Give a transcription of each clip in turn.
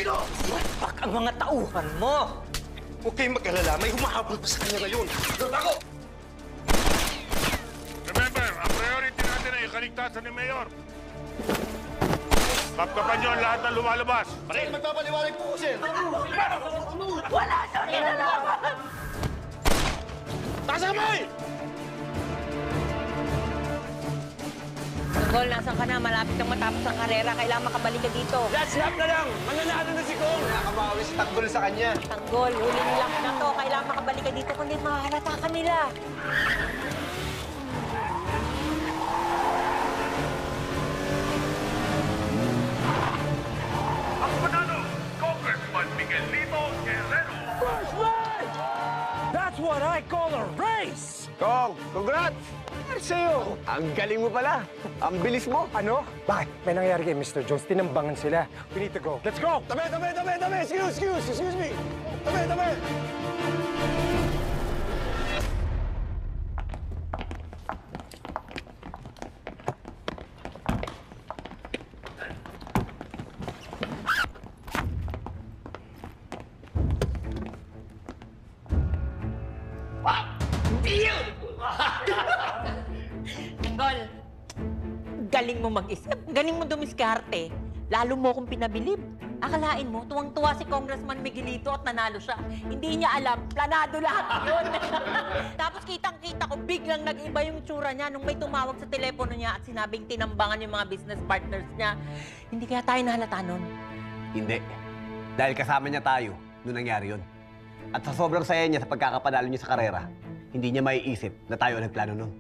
Sino? Pak ang mga tauhan mo! Huwag kayong mag-alala. May humahabol pa sa kanya ngayon. Ako! Remember, ang priority natin ay yung kaligtasan ni Mayor. Kapkapan niyo ang lahat ng lumalabas. Sir, magpapaliwanag po ko, sir. Wala siyang kinalaman! Taas ang kamay! Tanggol, nasan ka na? Malapit kang matapos ang karera. Kailangan makabalik ka dito. Last lap na lang! Mananalo na si Kong! Nakakabawi si Tanggol sa kanya. Tanggol, huling lap na to. Kailangan makabalik ka dito kundi mahalata ka nila. Ang panalo, Congressman Miguelito Guerrero. That's what I call a race! Kong, congrats! Sa'yo! Ang galing mo pala. Ang bilis mo. Ano? Bakit? May nangyari kay Mr. Jones. Tinambangan sila. We need to go. Let's go! Tabi! Excuse me! Tabi! Tanggol, galing mo mag-isip. Galing mo dumiskarte. Lalo mo akong pinabilib. Akalain mo, tuwang-tuwa si Congressman Miguelito at nanalo siya. Hindi niya alam, planado lahat yun. Tapos kitang-kita ko, biglang nag-iba yung tsura niya nung may tumawag sa telepono niya at sinabing tinambangan yung mga business partners niya. Hindi kaya tayo nahalata nun? Hindi. Dahil kasama niya tayo nung nangyari yun. At sa sobrang saya niya sa pagkakapanalo niya sa karera, hindi niya maiisip na tayo ang nagplano nun.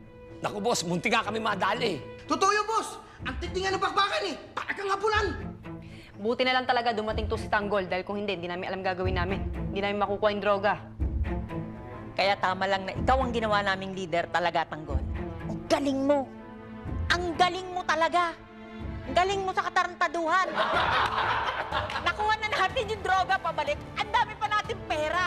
Naku, boss, munti nga kami madali. Totoo yun, boss! Ang titingan ng bakbakan eh! Para kang hapunan! Buti na lang talaga dumating to si Tanggol dahil kung hindi namin alam gagawin namin. Hindi namin makukuha yung droga. Kaya tama lang na ikaw ang ginawa naming leader talaga, Tanggol. Ang galing mo! Ang galing mo talaga! Ang galing mo sa katarantaduhan! Nakuha na natin yung droga pabalik. Ang dami pa natin pera!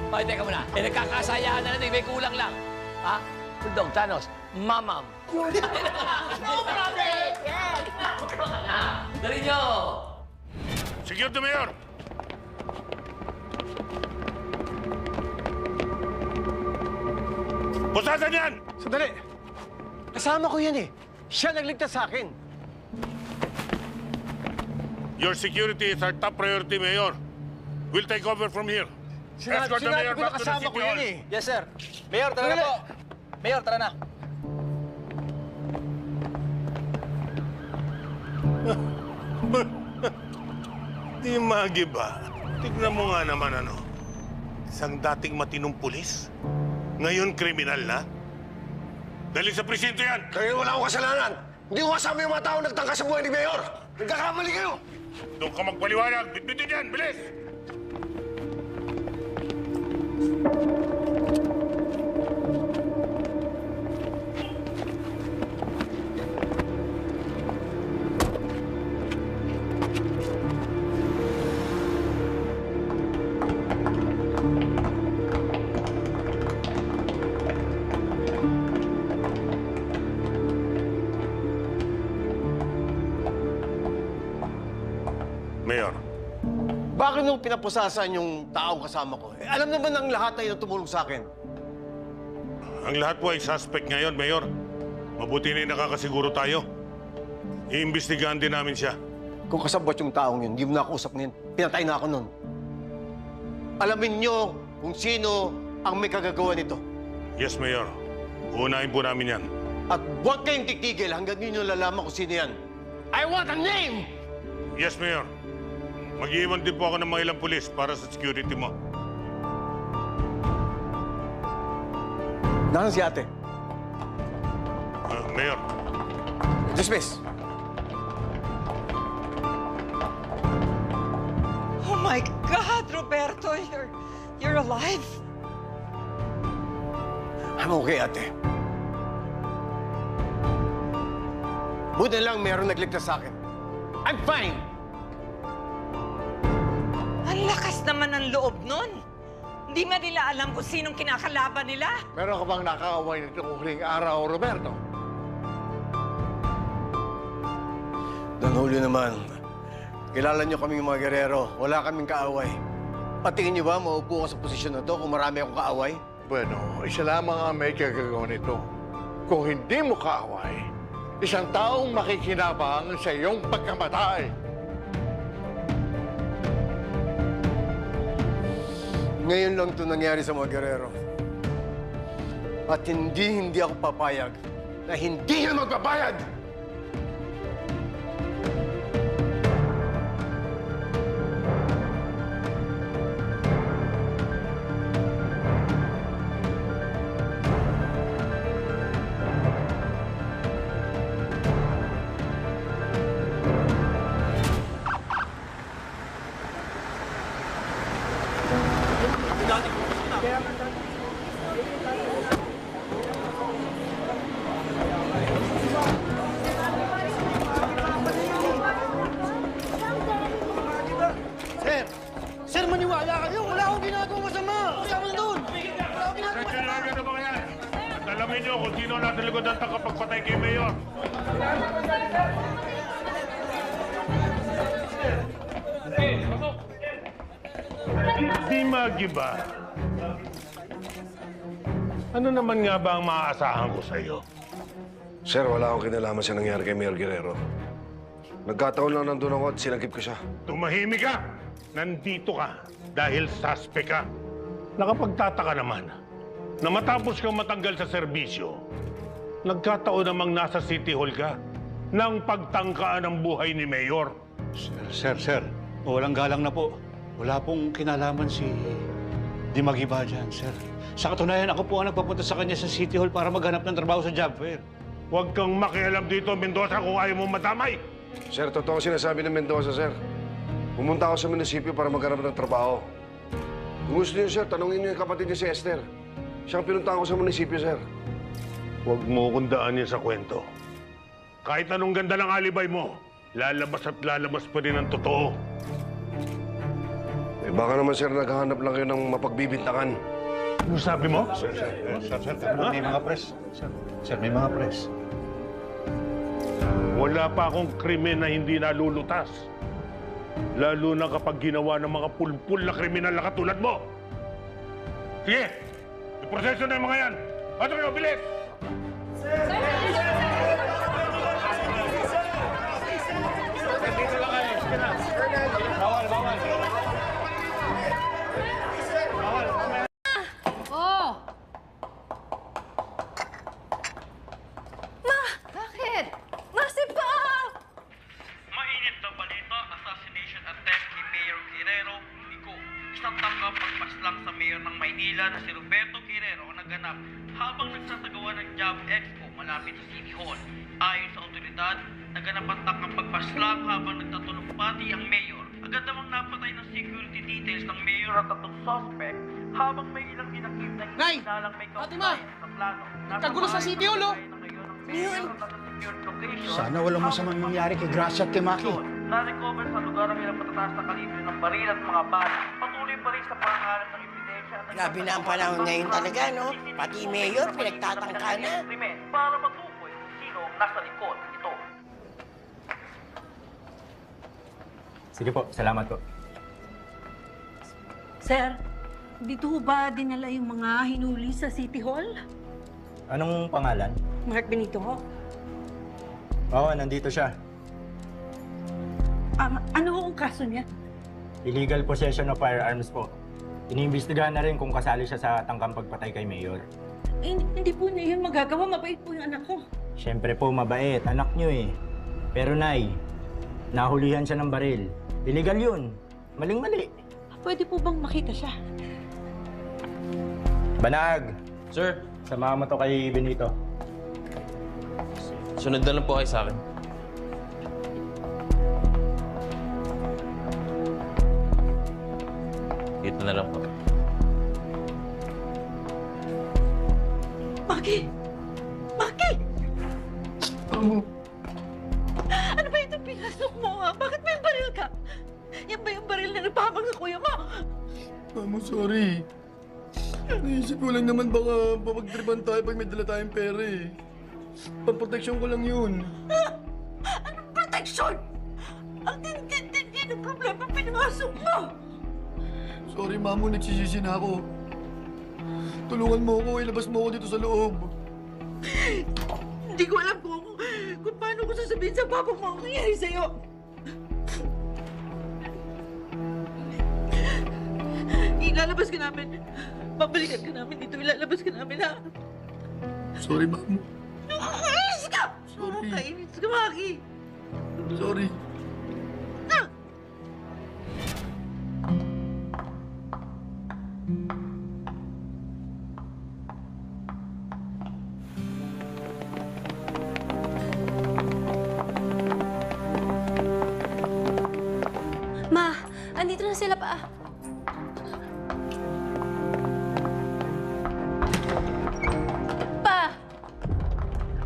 Ay, teka muna. Nagkakasayahan na natin. May kulang lang. Ha? Bulldog, Thanos, Mamam. No problem! Yes! Dali nyo! Secure the Mayor. Pusasan yan! Sandali! Kasama ko yan eh. Siya nagligtas sa akin. Your security is our top priority, Mayor. We'll take over from here. Escort the Mayor Sinabi ko na back to the kasama City ko yan Hall. eh. Yes, sir. Mayor, tara na po. Mayor, tara na. Di magiba. Tignan mo nga naman ano. Isang dating matinong pulis. Ngayon kriminal na. Dali sa presinto yan. Kaya wala akong kasalanan. Hindi ko kasama yung mga tao nagtangka sa buhay ni Mayor. Nagkakamali kayo. Doon ka magpaliwanag. Bitbitin yan. Bilis! Mayor, Bakit nung pinapusasan yung taong kasama ko? Alam naman ng lahat ay tumulong sa akin. ang lahat po ay suspect ngayon, Mayor. Mabuti na nakakasiguro tayo. Iimbestigahan din namin siya. Kung kasabot yung taong yun, hindi mo na ako usap ngayon. Pinatay na ako nun. Alamin nyo kung sino ang may kagagawa nito. Yes, Mayor. Uunahin po namin yan. At huwag kayong titigil hanggang ninyo lalaman kung sino yan. I want a name! Yes, Mayor. Mag-iwan din po ako ng mga ilang pulis para sa security mo. Nasaan si ate? Mayor, Dismiss. Oh my God, Roberto! You're alive? I'm okay, ate. Buti lang meron nagligtas sa akin. I'm fine! Ang lakas naman ng loob nun. Hindi man nila alam kung sinong kinakalaban nila. Meron ka bang nakaaway nitong huling araw, Roberto? Don Julio naman, Kilala niyo kaming mga gerero. Wala kaming kaaway. Patingin niyo ba maupo ka sa posisyon na to kung marami akong kaaway? Bueno, isa lamang ang may kagagawa nito. Kung hindi mo kaaway, isang taong makikinabang sa iyong pagkamatay. Ngayon lang ito nangyari sa mga gerero. At hindi ako papayag na hindi na magbabayad! Sir, maniwala kayo. Wala akong ginagawa masama. Kasama na doon. Wala akong ginagawa masama. Kailangan na ba yan? At alamin niyo kung sino nasa likod ng tagapagpatay kay Mayor. Di magiba. Ano naman nga ba ang maaasahan ko sa iyo? Sir, wala akong kinalaman sa nangyari kay Mayor Guerrero. Nagkataon lang nandun ako at sinagip ko siya. Tumahimik ka! Nandito ka dahil suspect ka. Nakapagtataka naman na matapos kang matanggal sa serbisyo, nagkataon namang nasa City Hall ka nang pagtangkaan ng buhay ni Mayor. Sir, walang galang na po. Wala pong kinalaman si Di Magiba dyan, sir. Sa katunayan, ako po ang nagpapunta sa kanya sa City Hall para maghanap ng trabaho sa job fair. Huwag kang makialam dito, Mendoza, kung ayaw mo madamay. Sir, totoo ang sinasabi ng Mendoza, sir. Pumunta ako sa munisipyo para maghanap ng trabaho. Kung gusto niyo, sir, tanungin niyo yung kapatid niya si Esther. Siya ang pinuntahan ko sa munisipyo, sir. Huwag mo kong daanin sa kwento. Kahit anong ganda ng alibay mo, lalabas at lalabas pa rin ang totoo. Eh, baka naman, sir, naghahanap lang kayo ng mapagbibintangan. Ano sabi mo? Sir, may mga press. Sir, may mga press. Wala pa akong krimen na hindi nalulutas. Lalo na kapag ginawa ng mga pulpul na kriminal na katulad mo. Sige, iproseso na yung mga yan. Ano kayo, bilis! Oh! Bakit? Masip pa! Mainit na balita, assassination attempt kay Mayor Guerrero. Iko, isang tangkap pagpaslang sa mayor ng Maynila na si Roberto Guerrero ang naganap habang nagsasagawa ng job expo malapit sa City Hall. Ayon sa otoridad, naganap ang tangkap pagpaslang habang nagtatulumpati ang mayor. Agad namang napatay ng security details ng mayor at tatlong suspect habang may ilang dinakip na hinalang may kaugnayan sa plano. Kagulo sa City Hall, oh! Sana walang masamang mangyari kay Gracia at kay Maki. Na-recover sa lugar ang ilang matataas na kalibre ng baril at mga bala. Patuloy pa rin sa pangalan ng ebidensya. Grabe na ang panahon ngayon talaga, no? Pati mayor, pinagtatangka na. Para matukoy kung sino ang nasa likod ito. Sige po, salamat po. Sir, dito ba dinala yung mga hinuli sa City Hall? Anong pangalan? Mark Benito ho? Oo, nandito siya. Ano ho ang kaso niya? Illegal possession of firearms po. Iniimbestigahan na rin kung kasali siya sa tangkang pagpatay kay Mayor. Hindi po niya yun magagawa. Mabait po yung anak ko. Siyempre po, mabait. Anak niyo eh. Pero Nay, nahulihan siya ng baril. Illegal yun. Maling-mali. Pwede po bang makita siya? Banag! Sir, Samahan mo to kay Benito. sunod na lang po kayo sa akin. Dito na lang po. Maki! Maki! Ano ba ito pinasok mo, ha? Bakit may baril ka? Yan ba yung baril na nagpahabang sa kuya mo? Mamo, sorry. Naisip ko lang naman baka papagtripan tayo pag may dala tayong pera eh. Pamproteksyon ko lang yun. Anong proteksyon? Ang tindi Pasok mo! Sorry, Mamo. Nagsisisi na ako. Tulungan mo ako. Ilabas mo ako dito sa loob. Hindi ko alam kung paano ko sasabihin sa papa mo ang nangyari sa'yo. Ilalabas ka namin. Babalikan ka namin dito. Ilalabas ka namin, ha? Sorry, Mamo. Alis ka! Sorry. Kainis ka, Maki. Sorry. Ma, andito na sila pa. Pa!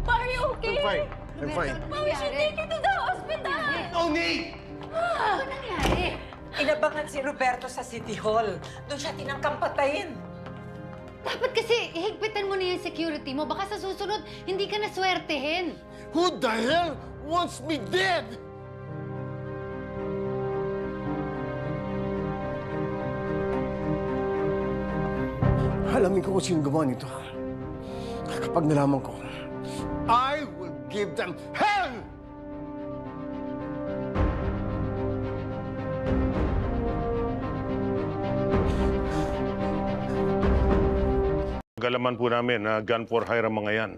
Pa, are you okay? I'm fine. I'm fine. Ma, we should take you to the hospital! Tony! Ano nangyari? Inabangan si Roberto sa City Hall. Doon siya tinangkang patayin. Dapat kasi ihigpitan mo na yung security mo. Baka sa susunod, hindi ka naswertehin. Who the hell wants me dead? Alamin ko kung sino gumawa nito. Kapag nalaman ko, I will give them hell! Galaman po namin na gun for hire ang mga yan.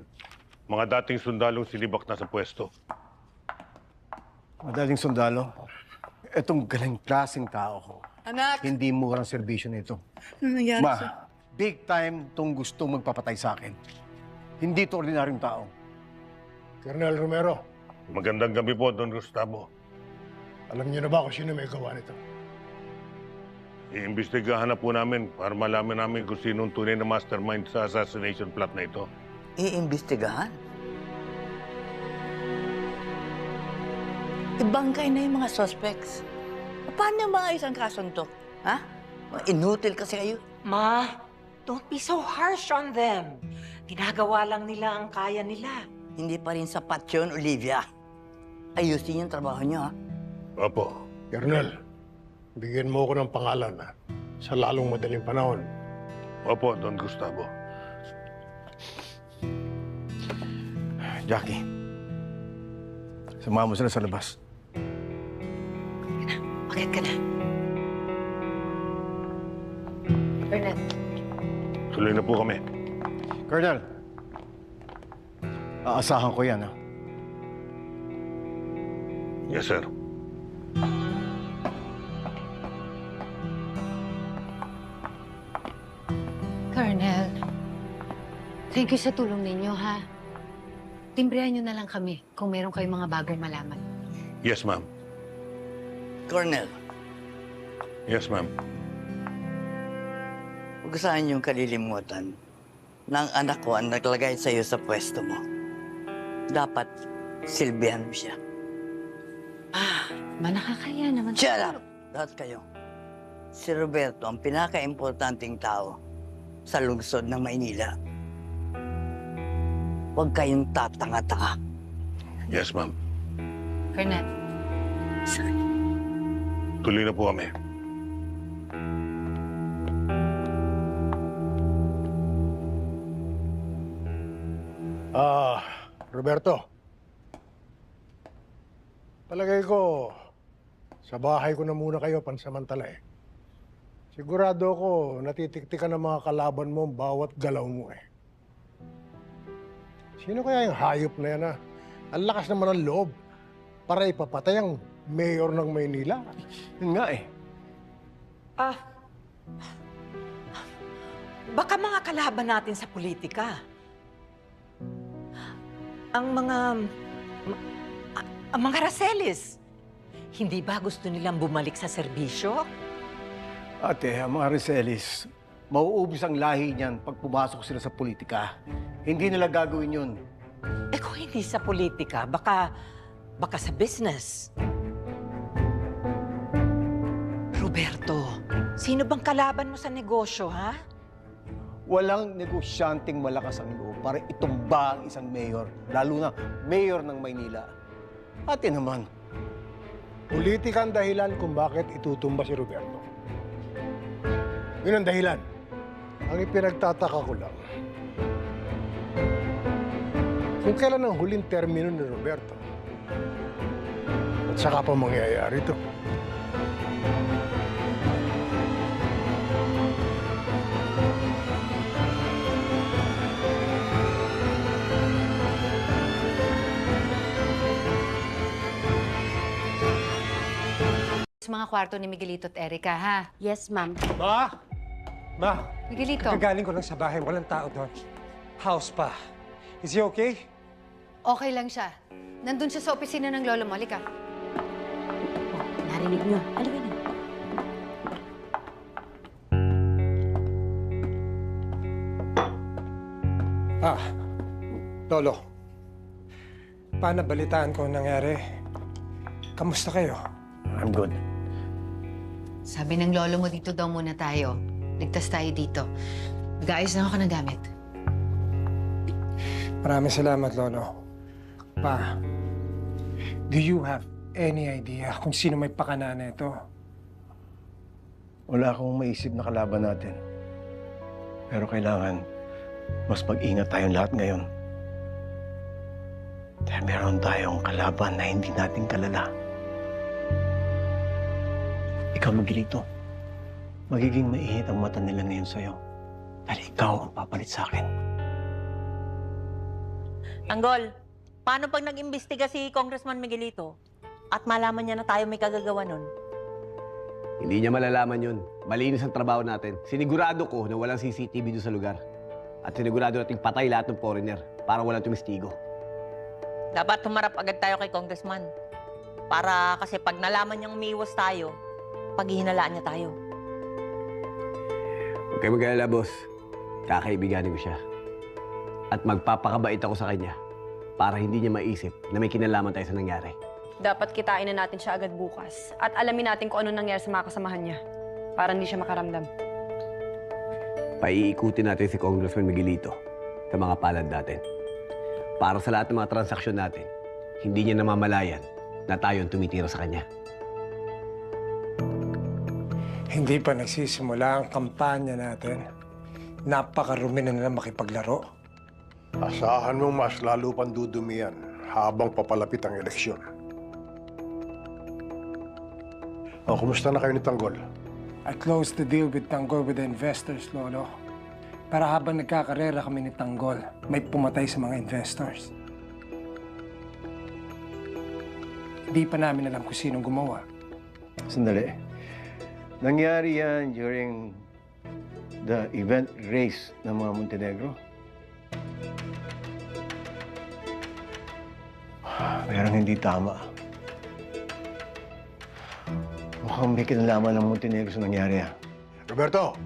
Mga dating sundalong silibak na sa pwesto. Madaling sundalo, itong galing klaseng tao ko. Anak! Hindi murang serbisyo nito. Ano nangyari Ma, big time tong gustong magpapatay sa akin. Hindi to ordinaryong tao. Colonel Romero. Magandang gabi po, Don Gustavo. Alam niyo na ba kung sino may gawa nito? Iimbestigahan na po namin para malaman namin kung sino ang tunay na mastermind sa assassination plot na ito. Iimbestigahan? Ibangkay na yung mga suspects. Paano yung mga isang kasong to? Ha? Inutil kasi kayo. Ma, don't be so harsh on them. Ginagawa lang nila ang kaya nila. Hindi pa rin sapat yun, Olivia. Ayusin yung trabaho niyo, ha? Opo. Colonel, bigyan mo ako ng pangalan sa lalong madaling panahon. Opo, Don Gustavo. Jackie, samahan mo sila sa labas. Bakit ka na? Bernat. Tuloy na po kami. Colonel, aasahan ko yan, ha? Yes, sir. Colonel, thank you sa tulong ninyo, ha? Timbrehan nyo na lang kami kung meron kayong mga bagong malaman. Yes, ma'am. Colonel, Yes, ma'am. huwag saan yung kalilimutan na ang anak ko ang naglagay sa iyo sa pwesto mo. Dapat silbihan mo siya. Nakakaya naman. Shut up! Lahat kayo. Si Roberto ang pinaka-importanting tao sa lungsod ng Maynila. Huwag kayong tatanga-tanga. Yes, ma'am. Colonel. Tuloy na po kami. Roberto. Palagay ko, sa bahay ko na muna kayo pansamantala eh. Sigurado ako, natitiktikan ng mga kalaban mo ang bawat galaw mo eh. Sino kaya yung hayop na yan, ha? Ang lakas naman ng loob para ipapatay ang mayor ng Maynila. Yun nga eh. Baka mga kalaban natin sa politika. Ang mga Raceles. Hindi ba gusto nilang bumalik sa serbisyo? Ate, ang mga Rizelis, mauubos ang lahi niyan pag pumasok sila sa politika. Hindi nila gagawin yun. Eh kung hindi sa politika, baka sa business. Roberto, sino bang kalaban mo sa negosyo, ha? Walang negosyanteng malakas ang loob para itumba ang isang mayor, lalo na mayor ng Maynila. Ate naman, Politika ang dahilan kung bakit itutumba si Roberto. Yun ang dahilan. Ang ipinagtataka ko lang, kung kailan ang huling termino ni Roberto, at saka pa mangyayari ito. Sa mga kwarto ni Miguelito at Erica, ha? Yes, ma'am. Ma, Miguelito. kagaling ko lang sa bahay. Walang tao doon. House pa. Is he okay? Okay lang siya. Nandun siya sa opisina ng lolo mo. Halika. Narinig niyo. Halika na. Lolo. Paano balitaan ko ang nangyari? Kamusta kayo? I'm good. Sabi ng lolo mo, dito daw muna tayo. Ligtas tayo dito. Mag-aayos na ako ng gamit. Maraming salamat, Lolo. Pa, do you have any idea kung sino may pakana na ito? Wala akong maisip na kalaban natin. Pero kailangan mas mag-ingat tayong lahat ngayon. Dahil meron tayong kalaban na hindi natin kalala. Ikaw, Miguelito, magiging mainit ang mata nila ngayon sa'yo. Dahil ikaw ang papalit sa akin. Tanggol, paano pag nag-imbestiga si Congressman Miguelito at malaman niya na tayo may kagagawa nun? Hindi niya malalaman yun. Malinis ang trabaho natin. Sinigurado ko na walang CCTV doon sa lugar. At sinigurado nating patay lahat ng foreigner para walang tumistigo. Dapat humarap agad tayo kay Congressman. Para kasi pag nalaman niyang umiiwas tayo, paghihinalaan niya tayo. Huwag kayo mag-alala, boss. Kakaibiganin ko siya. At magpapakabait ako sa kanya para hindi niya maisip na may kinalaman tayo sa nangyari. Dapat kitain na natin siya agad bukas at alamin natin kung ano nangyari sa mga kasamahan niya para hindi siya makaramdam. Paiikutin natin si Congressman Miguelito sa mga palad natin. Para sa lahat ng mga transaksyon natin, hindi niya namamalayan na tayo ang tumitira sa kanya. Hindi pa nagsisimula ang kampanya natin. Napakarumi na nila makipaglaro. Asahan mong mas lalo pang dudumi yan habang papalapit ang eleksyon. O, kumusta na kayo ni Tanggol? I closed the deal with Tanggol with the investors, Lolo. Para habang nagkakarera kami ni Tanggol, may pumatay sa mga investors. Hindi pa namin alam kung sinong gumawa. Sandali. Nangyari yan during the event race ng mga Montenegro? Merong hindi tama. Mukhang may kinalaman ng Montenegro sa nangyari, Roberto,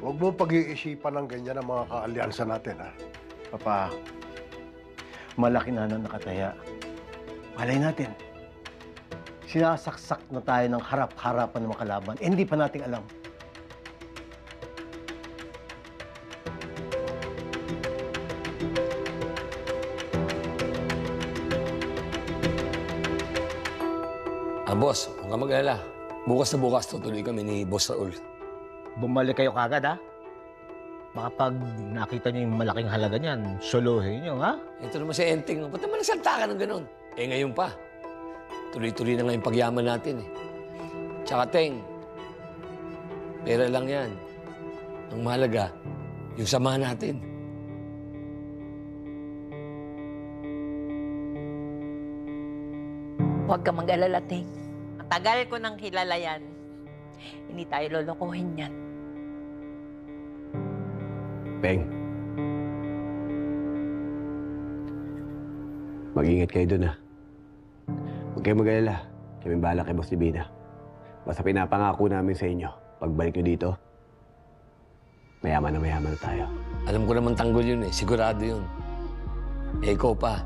huwag mo pag-iisipan ng ganyan ang mga kaalyansa natin, ha? Papa, malaki na nakataya. Malay natin. Sinasaksak na tayo ng harap-harapan ng mga kalaban. Hindi pa natin alam. Boss, huwag ka mag-alala. Bukas na bukas tutuloy kami ni Boss Raul. Bumalik kayo kagad, ha? Baka pag nakita niyo yung malaking halaga niyan, solohin niyo, ha? Ito naman si Enteng. Ba't naman nagsalta ka ng ganun? Eh ngayon pa. Tuloy-tuloy na nga yung pagyaman natin eh. Tsaka Teng, pera lang yan. Ang mahalaga, yung samahan natin. Huwag ka mag-alala, Teng. Matagal ko nang kilala yan. Hindi tayo lolokohin yan. Peng. Mag-ingat kayo dun, ha? Huwag kayo mag-alala. Kami bahala kay Boss Divina. Basta pinapangako namin sa inyo, pagbalik nyo dito, mayaman na tayo. Alam ko naman Tanggol yun eh. Sigurado yun. Eh, ikaw pa.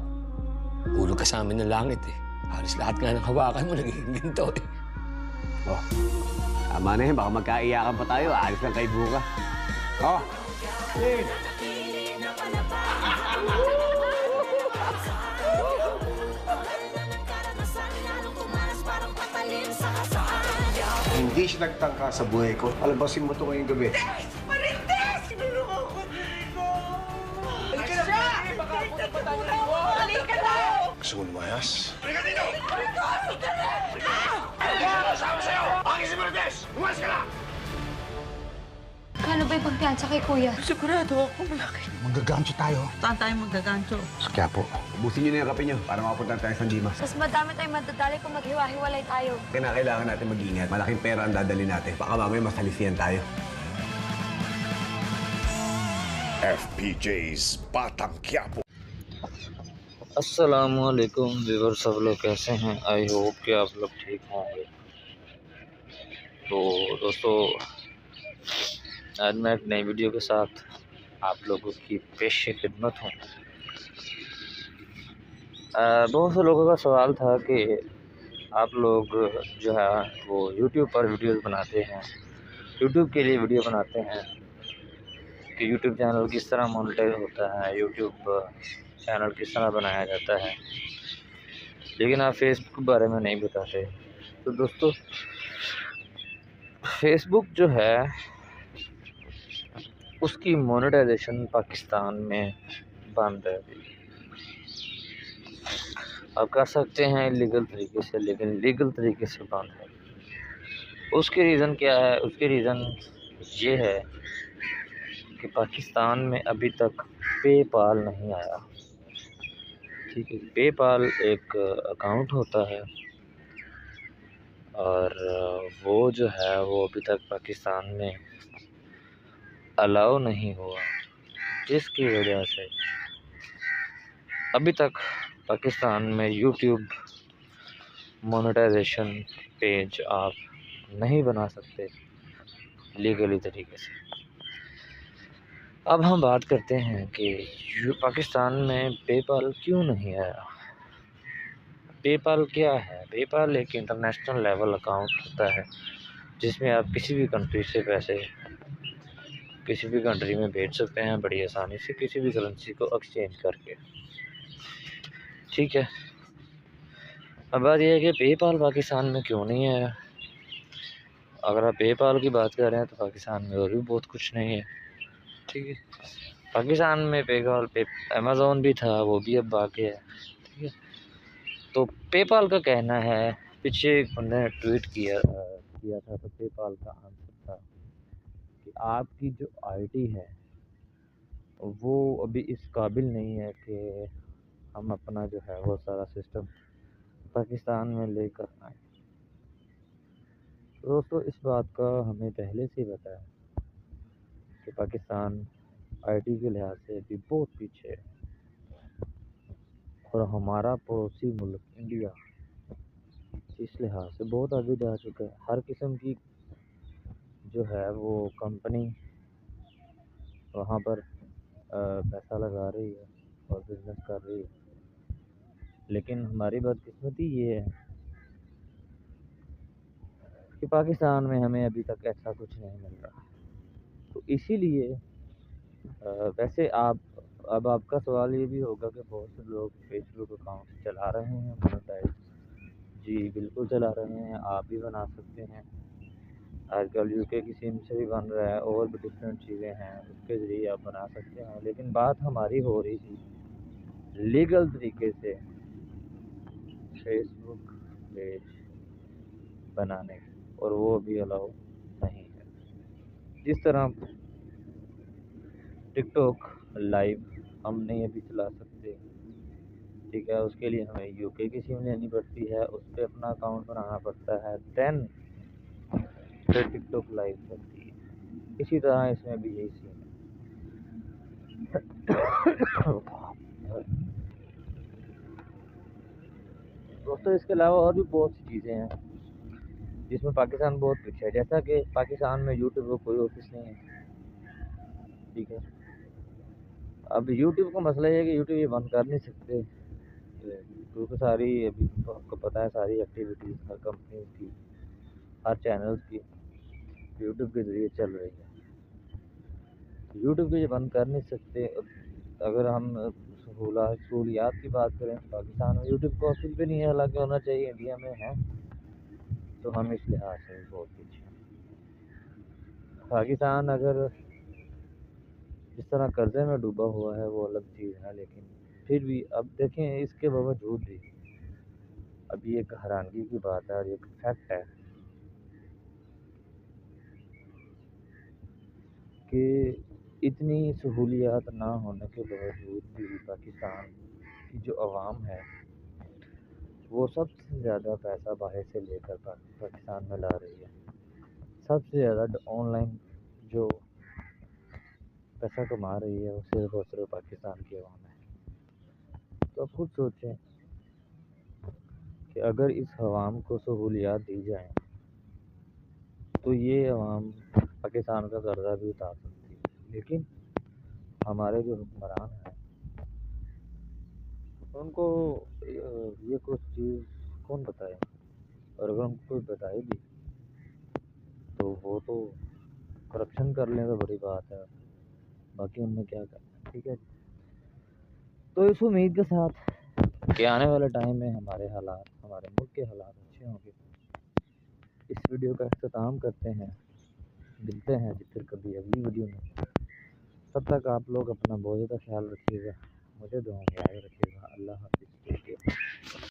Ulog ka sa amin ng langit eh. Halos lahat nga ng hawakan mo nagiging ginto eh. Oh, tama na yun. Baka magkaiyakan pa tayo. Alis lang kay Buka. Oh! Hey! Hindi siya nagtangka sa buhay ko. Alabasin mo ito ngayong gabi. Marites! Sinulungan ko dito! Halika na! Baka punta mo! Halika na! Gusto mo lumayas? Halika dito! Halika! Halika! Kasama sa'yo! Bakit si Marites? Lumayas ka na! Kano ba yung pagpiansa kay Kuya? Sigurado ako malaki. Magagancho tayo. Saan tayo magagancho? Sa Quiapo. Ubusin nyo na yung kape nyo para makapunta tayo sa Dimas. Mas madami tayong madadali kung maghiwa-hiwalay tayo. Kailangan natin mag-ingat. Malaking pera ang dadali natin. Baka mamaya masalisiyan tayo. FPJ's Batang Quiapo. अस्सलामुअलैकुम व्यूअर, सब लोग कैसे हैं? I hope कि आप लोग ठीक होंगे। तो दोस्तों, आज मैं एक नई वीडियो के साथ आप लोगों की पेश खिदमत हूँ। बहुत से लोगों का सवाल था कि आप लोग जो है वो यूट्यूब पर वीडियोस बनाते हैं, यूट्यूब के लिए वीडियो बनाते हैं कि यूट्यूब चैनल किस तरह मोनेटाइज होता है, यूट्यूब चैनल किस तरह बनाया जाता है, लेकिन आप फेसबुक के बारे में नहीं बताते। तो दोस्तों, फेसबुक जो है उसकी मोनेटाइजेशन पाकिस्तान में बंद है। आप कर सकते हैं इलीगल तरीके से, लेकिन लीगल तरीके से बंद है। उसके रीज़न क्या है? उसके रीज़न ये है कि पाकिस्तान में अभी तक पेपाल नहीं आया। ठीक है, पेपाल एक अकाउंट होता है और वो जो है वो अभी तक पाकिस्तान में अलाउ नहीं हुआ, जिसकी वजह से अभी तक पाकिस्तान में यूट्यूब मोनेटाइजेशन पेज आप नहीं बना सकते लीगली तरीके से। अब हम बात करते हैं कि पाकिस्तान में पेपाल क्यों नहीं आया। पेपाल क्या है? पेपाल एक इंटरनेशनल लेवल अकाउंट होता है जिसमें आप किसी भी कंट्री से पैसे किसी भी कंट्री में भेज सकते हैं बड़ी आसानी से, किसी भी करेंसी को एक्सचेंज करके। ठीक है, अब बात यह है कि पेपाल पाकिस्तान में क्यों नहीं आया। अगर आप पेपाल की बात कर रहे हैं तो पाकिस्तान में और भी बहुत कुछ नहीं है। ठीक है, पाकिस्तान में पेपाल अमेज़ॉन भी था, वो भी अब बाकी है। ठीक है, तो पेपाल का कहना है, पीछे एक बंदे ने ट्वीट किया था, तो पेपाल का आंसर था कि आपकी जो आईडी है वो अभी इस काबिल नहीं है कि हम अपना जो है वो सारा सिस्टम पाकिस्तान में लेकर आए। दोस्तों, इस बात का हमें पहले से ही पता है कि पाकिस्तान आईटी के लिहाज से अभी बहुत पीछे है और हमारा पड़ोसी मुल्क इंडिया इस लिहाज से बहुत आगे जा चुका है। हर किस्म की जो है वो कंपनी वहाँ पर पैसा लगा रही है और बिजनेस कर रही है, लेकिन हमारी बदकिस्मती ये है कि पाकिस्तान में हमें अभी तक ऐसा कुछ नहीं मिल रहा। तो इसीलिए वैसे अब आपका सवाल ये भी होगा कि बहुत से लोग फेसबुक अकाउंट चला रहे हैं मोनेटाइज। जी बिल्कुल चला रहे हैं, आप भी बना सकते हैं। आजकल यूके की सिम से भी बन रहा है, और भी डिफरेंट चीज़ें हैं, उसके ज़रिए आप बना सकते हैं। लेकिन बात हमारी हो रही थी लीगल तरीके से फेसबुक पेज बनाने की, और वो भी अलाउ नहीं है। जिस तरह टिकटॉक लाइव हम नहीं अभी चला सकते, ठीक है, उसके लिए हमें यूके की सिम लेनी पड़ती है, उस पर अपना अकाउंट बनाना पड़ता है, देन फिर टिकटॉक लाइव चलती है। इसी तरह इसमें भी यही सीन है। दोस्तों, इसके अलावा और भी बहुत सी चीज़ें हैं जिसमें पाकिस्तान बहुत पीछे है। जैसा कि पाकिस्तान में यूट्यूब का कोई ऑफिस नहीं है। ठीक है, अब यूट्यूब का मसला ये है कि यूट्यूब ये बंद कर नहीं सकते, क्योंकि सारी अभी तो आपको पता है सारी एक्टिविटीज़ हर कंपनी की, हर चैनल्स की यूट्यूब के ज़रिए चल रही है। यूट्यूब को ये बंद कर नहीं सकते। अगर हम सहूलियात की बात करें तो पाकिस्तान में यूट्यूब का ऑफिस भी नहीं है, हालांकि होना चाहिए, इंडिया में है, तो हम इस लिहाज से भी बहुत पीछे हैं। पाकिस्तान अगर जिस तरह कर्जे में डूबा हुआ है वो अलग चीज़ है, लेकिन फिर भी अब देखें इसके बावजूद भी अभी एक हैरानगी की बात है और एक फैक्ट है कि इतनी सहूलियात ना होने के बावजूद भी पाकिस्तान की जो आवाम है वो सबसे ज़्यादा पैसा बाहर से लेकर पाकिस्तान में ला रही है। सबसे ज़्यादा ऑनलाइन जो पैसा कमा रही है वो सिर्फ और सिर्फ पाकिस्तान की आवाम है। तो आप खुद सोचें कि अगर इस आवाम को सहूलियात दी जाए तो ये आवाम पाकिस्तान का कर्जा भी उतार सकती है, लेकिन हमारे जो हुक्मरान हैं उनको ये कुछ चीज़ कौन बताए, और अगर उनको कोई बताए भी तो वो तो करप्शन कर लें तो बड़ी बात है, बाकी उनने क्या करना। ठीक है, तो इस उम्मीद के साथ कि आने वाले टाइम में हमारे हालात, हमारे मुल्क के हालात अच्छे होंगे, इस वीडियो का अख्ताम करते हैं। मिलते हैं फिर कभी अगली वीडियो में। तब तक आप लोग अपना बहुत ज़्यादा ख्याल रखिएगा, मुझे दुआ में याद रखिएगा। अल्लाह हाफ़िज़।